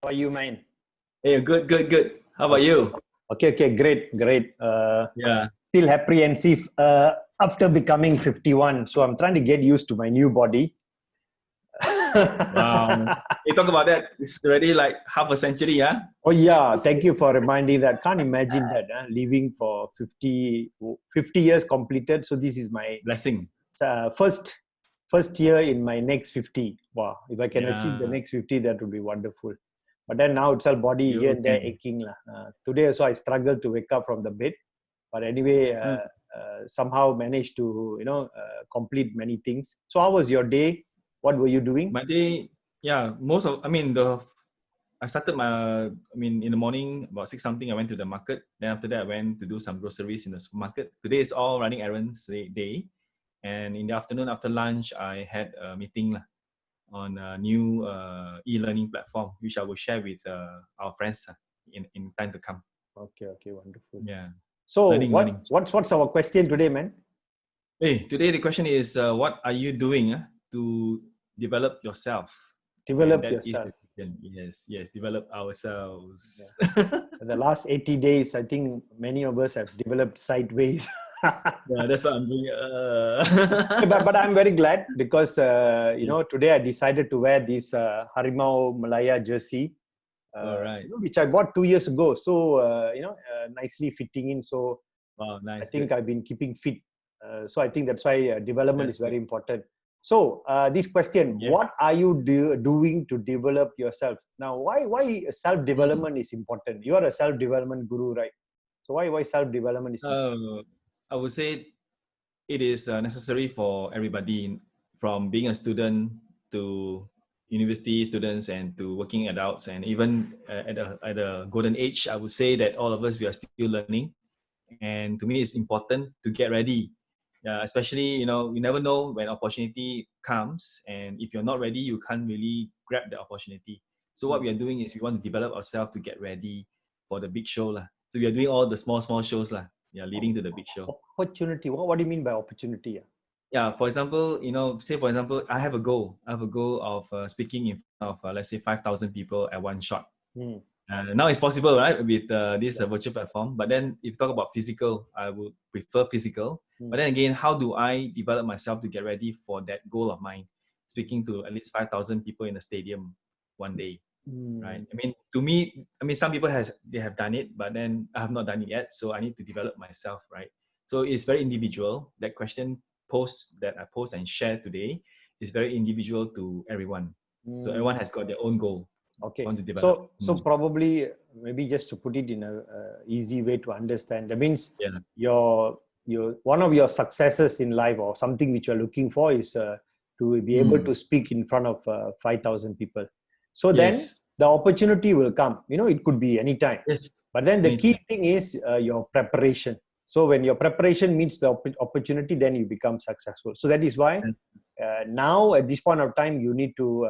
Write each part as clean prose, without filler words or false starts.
How are you, man? Hey, good. How about you? Okay, great. Yeah. Still apprehensive after becoming 51. So I'm trying to get used to my new body. Wow. Hey, talk about that. It's already like half a century, yeah? Oh, yeah. Thank you for reminding that. Can't imagine that, living for 50 years completed. So this is my Blessing. first year in my next 50. Wow. If I can achieve the Yeah. next 50, that would be wonderful. But then now it's all body here You and there can. aching. Today also I struggled to wake up from the bed. But anyway, Mm. somehow managed to complete many things. So how was your day? What were you doing? My day, yeah, I started in the morning, about 6 something, I went to the market. Then after that, I went to do some groceries in the supermarket. Today is all running errands day. And in the afternoon, after lunch, I had a meeting on a new e-learning platform, which I will share with our friends in time to come. Okay, wonderful. Yeah. So Learning. what's our question today, man? Hey, today the question is, what are you doing to develop yourself? And Develop that is yourself. the question. Yes, develop ourselves. Yeah. The last 80 days, I think many of us have developed sideways. Yeah, that's what I'm doing. but I'm very glad because Yes. today I decided to wear this Harimau Malaya jersey, All right. which I bought 2 years ago. So nicely fitting in. So Wow, I nice. think Good. I've been keeping fit. So I think that's why development That's is very good. important. So this question: Yes. what are you doing to develop yourself? Now, why self development is important? You are a self development guru, right? So why self development is important? I would say it is necessary for everybody, from being a student to university students and to working adults, and even at a golden age. I would say that all of us, we are still learning, and to me it's important to get ready, especially you never know when opportunity comes, and if you're not ready you can't really grab the opportunity. So what we are doing is we want to develop ourselves to get ready for the big show lah. So we are doing all the small shows lah, yeah, leading to the big show. Opportunity. What do you mean by opportunity? Yeah, for example, say for example, I have a goal of speaking in front of let's say 5,000 people at one shot. Hmm. Now it's possible, right, with this virtual platform. But then, if you talk about physical, I would prefer physical. But then again, how do I develop myself to get ready for that goal of mine? Speaking to at least 5,000 people in a stadium one day, right? I mean, to me, some people they have done it, but then I have not done it yet. So I need to develop myself, right? So it's very individual. That question that I post and share today is very individual to everyone. So everyone has got their own goal. Okay. Want to develop. So probably maybe just to put it in a easy way to understand, that means Yeah. your one of your successes in life or something which you're looking for is to be able to speak in front of 5,000 people. So then Yes. the opportunity will come. It could be anytime. Yes. But then the key Anytime. thing is your preparation. So when your preparation meets the opportunity, then you become successful. So that is why now at this point of time you need to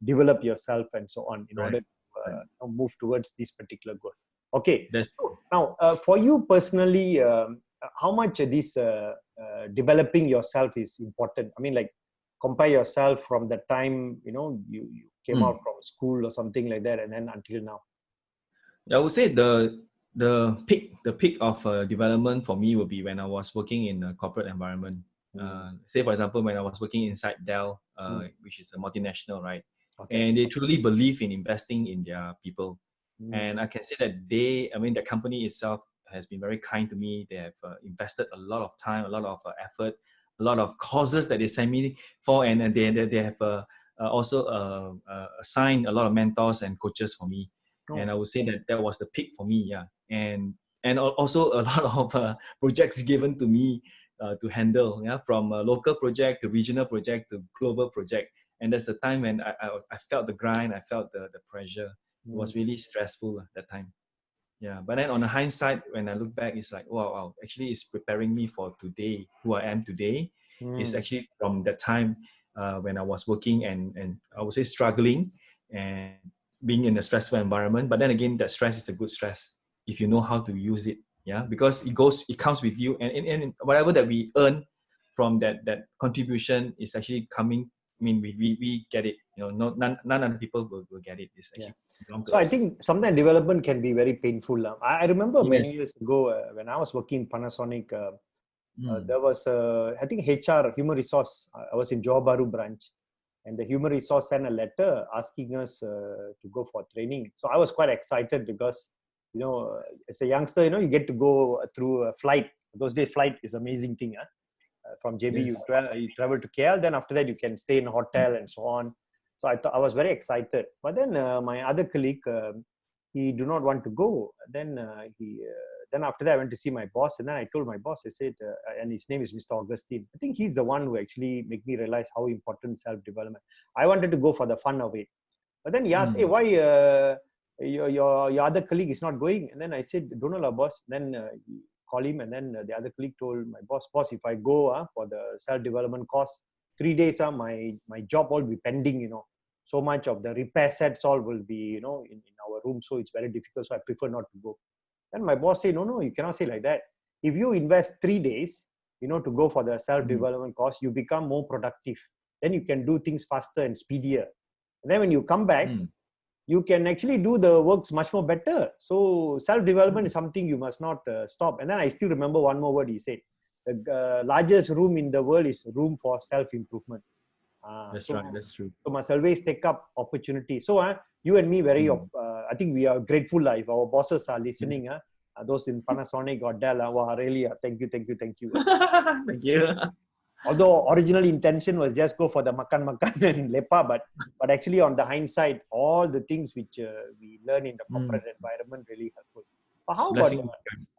develop yourself and so on in order to move towards this particular goal. Okay. That's So now for you personally, how much this developing yourself is important? I mean, like, compare yourself from the time you came out from school or something like that, and then until now. I would say the peak of development for me would be when I was working in a corporate environment. Say for example, when I was working inside Dell, which is a multinational, right? Okay. And they truly believe in investing in their people. And I can say that the company itself has been very kind to me. They have invested a lot of time, a lot of effort, a lot of causes that they send me for, and they have also assigned a lot of mentors and coaches for me. And I would say that was the peak for me, yeah. And also a lot of projects given to me to handle, yeah, from a local project to regional project to global project. And that's the time when I felt the grind, I felt the pressure. It was really stressful at that time. Yeah, but then on the hindsight, when I look back, it's like, wow, actually it's preparing me for today, who I am today. It's actually from that time when I was working and I would say struggling and being in a stressful environment. But then again, that stress is a good stress if you know how to use it. Yeah, because it comes with you, and whatever that we earn from that contribution is actually coming I mean, we get it. None of the people will get it. It's Yeah. actually belong to So I us. think sometimes development can be very painful. I remember many Yes. years ago when I was working in Panasonic, Mm. there was, I think HR, human resource, I was in Johor Bahru branch, and the human resource sent a letter asking us to go for training. So I was quite excited because, as a youngster, you get to go through a flight. Those days, flight is amazing thing. From JB, Yes. you travel to KL. Then after that, you can stay in a hotel and so on. So I thought I was very excited. But then my other colleague, he do not want to go. Then after that, I went to see my boss, and then I told my boss. I said, and his name is Mr. Augustine. I think he's the one who actually made me realize how important self development. I wanted to go for the fun of it, but then he asked, "Hey, why your other colleague is not going?" And then I said, "Don't know, lah, boss." Then call him, and then the other colleague told my boss, if I go for the self development course, 3 days, my job all will be pending, so much of the repair sets all will be, in our room, so it's very difficult. So I prefer not to go. Then my boss said, no, you cannot say like that. If you invest 3 days, to go for the self development course, you become more productive. Then you can do things faster and speedier. And then when you come back, you can actually do the works much more better. So self-development is something you must not stop. And then I still remember one more word he said. The largest room in the world is room for self-improvement. That's right. That's true. So must always take up opportunity. So you and me, I think we are grateful if our bosses are listening. Those in Panasonic or Dell, really, thank you. Thank you. Although original intention was just go for the makan and lepa, but actually on the hindsight, all the things which we learn in the corporate environment really helpful. But how Blessing.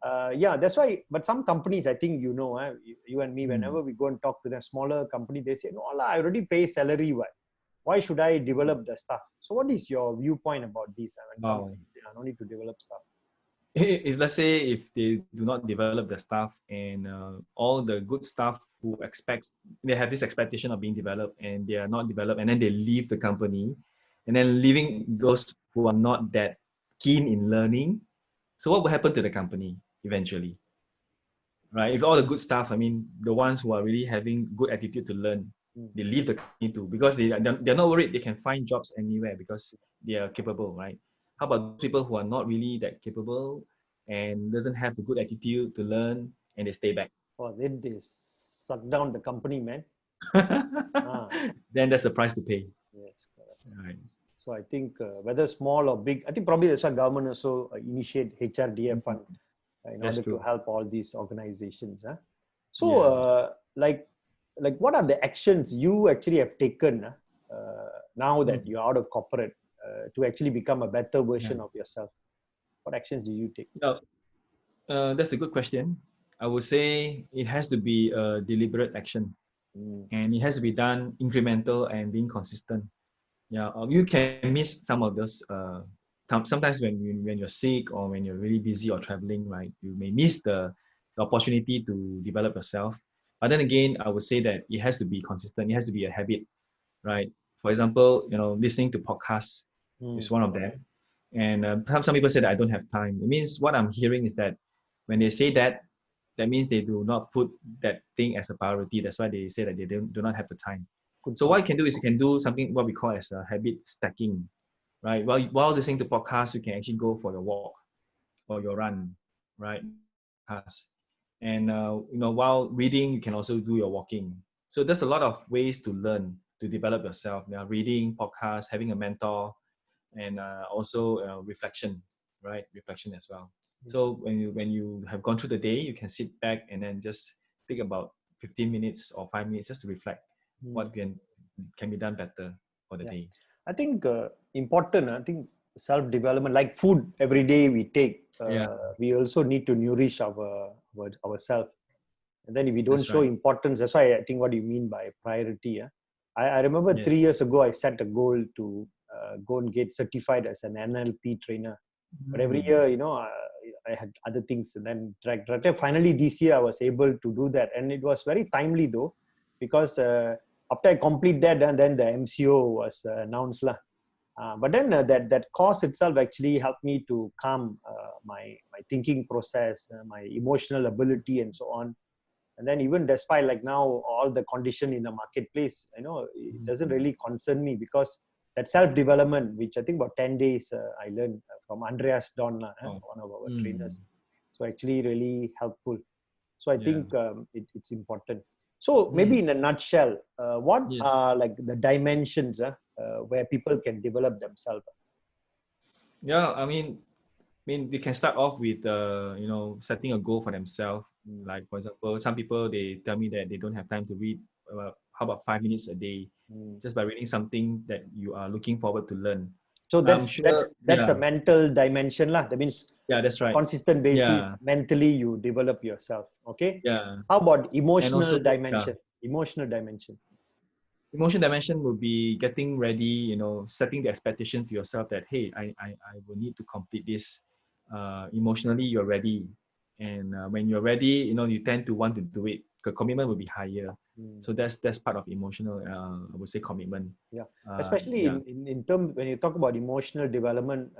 about that's why. But some companies, I think you and me, whenever we go and talk to the smaller company, they say, "No, I already pay salary. Why should I develop the stuff?" So, what is your viewpoint about this? No need to develop stuff. If let's say if they do not develop the staff and all the good staff who they have this expectation of being developed and they are not developed, and then they leave the company, and then leaving those who are not that keen in learning, so what will happen to the company eventually, right? If all the good staff, I mean the ones who are really having good attitude to learn, they leave the company too, because they're not worried, they can find jobs anywhere because they are capable, right? How about people who are not really that capable and doesn't have the good attitude to learn, and they stay back? So then they suck down the company, man. Then that's the price to pay. Yes, correct. Right. So I think whether small or big, I think probably that's why government also initiate HRDF fund in That's order true. to help all these organizations. So like what are the actions you actually have taken now that you're out of corporate to actually become a better version of yourself? What actions do you take? That's a good question. I would say it has to be a deliberate action, and it has to be done incremental and being consistent. Yeah, you can miss some of those. Sometimes when you're sick or when you're really busy or traveling, right, you may miss the opportunity to develop yourself. But then again, I would say that it has to be consistent. It has to be a habit, right? For example, listening to podcasts is one of them. And some people say that I don't have time. It means what I'm hearing is that when they say that, that means they do not put that thing as a priority. That's why they say that they do not have the time. So what you can do is you can do something what we call as a habit stacking, right? While listening to podcasts, you can actually go for your walk or your run, right? And while reading, you can also do your walking. So there's a lot of ways to learn, to develop yourself. Reading, podcasts, having a mentor, and also reflection, right? Reflection as well. So when you have gone through the day, you can sit back and then just take about 15 minutes or 5 minutes just to reflect what can be done better for the day. I think important. I think self-development, like food, every day we take. We also need to nourish ourselves. And then if we don't show importance, that's why I think what you mean by priority. I remember 3 years ago, I set a goal to go and get certified as an NLP trainer. But every year, I had other things, and then finally this year I was able to do that, and it was very timely though, because after I complete that, and then the MCO was announced lah. But then that course itself actually helped me to calm my thinking process, my emotional ability, and so on. And then even despite like now all the condition in the marketplace, it doesn't really concern me, because that self-development, which I think about 10 days I learned from Andreas Don, one of our trainers. So actually really helpful. So I think it's important. So maybe in a nutshell, what are like the dimensions where people can develop themselves? Yeah, I mean, they can start off with setting a goal for themselves. Like for example, some people, they tell me that they don't have time to read. How about 5 minutes a day, just by reading something that you are looking forward to learn. So I'm that's sure, a mental dimension lah. That means that's right. Consistent basis, mentally you develop yourself. Okay. Yeah. How about And also, dimension? Emotional dimension. Emotion dimension will be getting ready, setting the expectation to yourself that, hey, I will need to complete this. Emotionally, you're ready. And when you're ready, you tend to want to do it. The commitment will be higher. So that's part of emotional, I would say, commitment. Yeah. Especially in terms, when you talk about emotional development,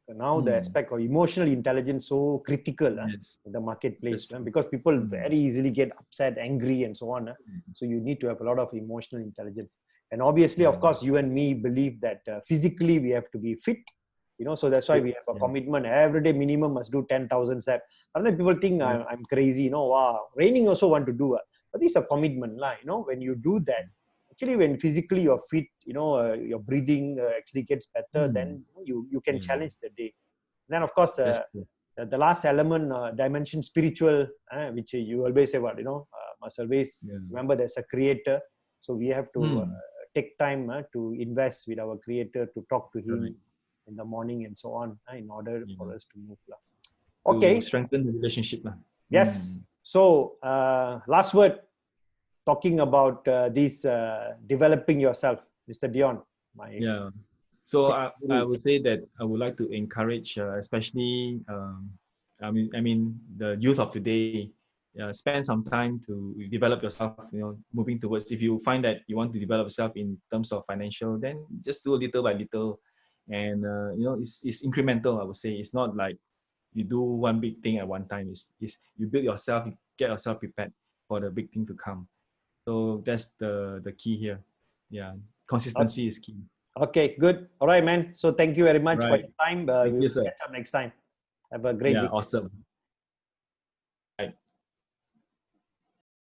now the aspect of emotional intelligence so critical in the marketplace, because people very easily get upset, angry, and so on. So you need to have a lot of emotional intelligence. And obviously, of course, you and me believe that physically we have to be fit. So that's why we have a commitment. Every day minimum must do 10,000 steps. Sometimes people think I'm crazy. Wow, raining also want to do. But this is a commitment, when you do that. Actually, when physically you're fit, your breathing actually gets better, then you can challenge the day. Then, of course, the last element, dimension, spiritual, which you always say, must always remember there's a creator. So we have to take time to invest with our creator, to talk to him in the morning and so on, in order for us to move. Okay. To strengthen the relationship. Yes. So, last word, talking about this developing yourself, Mr. Dion. So I would say that I would like to encourage, especially, I mean, the youth of today, spend some time to develop yourself. Moving towards, if you find that you want to develop yourself in terms of financial, then just do little by little, and it's incremental. I would say it's not like you do one big thing at one time. It's you build yourself, you get yourself prepared for the big thing to come. So that's the key here. Yeah, consistency is key. Okay, good. All right, man. So thank you very much for your time. Thank We'll you, sir. catch up next time. Have a great week. Awesome.